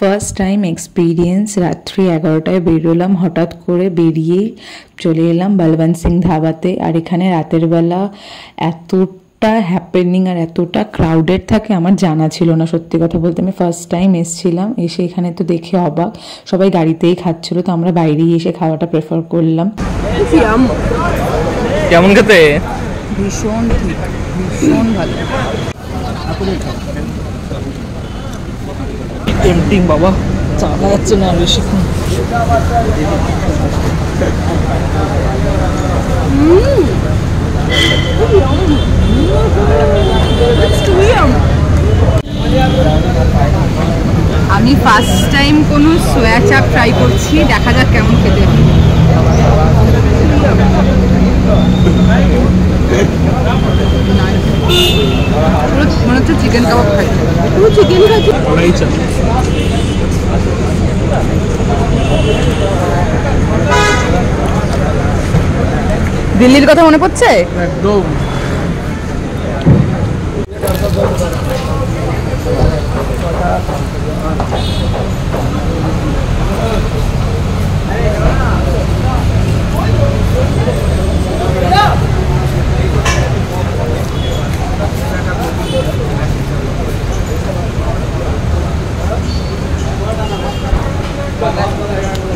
First time experience. রাত্রি 11টায় বেরোলাম, হঠাৎ করে বেরিয়ে চলে এলাম বলবন্ত সিং ধাবাতে। আর এখানে রাতের বেলা এতটা হ্যাপেনিং আর এতটা ক্রাউডেড থাকে আমার জানা ছিল না। সত্যি কথা বলতে আমি ফার্স্ট টাইম এসেছিলাম, এসে এখানে তো দেখে অবাক। সবাই গাড়িতেই খাচ্ছিল, তো আমরা বাইরেই এসে খাওয়াটা প্রেফার করলাম। কেমন খেতে? ভীষণ ঠিক, ভীষণ ভালো। টেম্পটিং বাবা, চালা যাচ্ছে না বেশিক্ষণ। আমি ফার্স্ট টাইম কোনো সোয়া চাপ ট্রাই করছি, দেখা যাক কেমন খেতে। মনে হচ্ছে চিকেন কাবাব খাচ্ছি। পুরো চিকেন খাচ্ছি। দিল্লির কথা মনে পড়ছে একদম।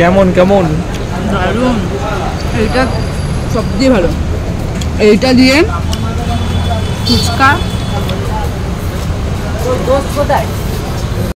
কেমন কেমন? দারুণ। এইটা সবচেয়ে ভালো। এইটা দিয়ে ফুচকা। দোস্ত কোথায়?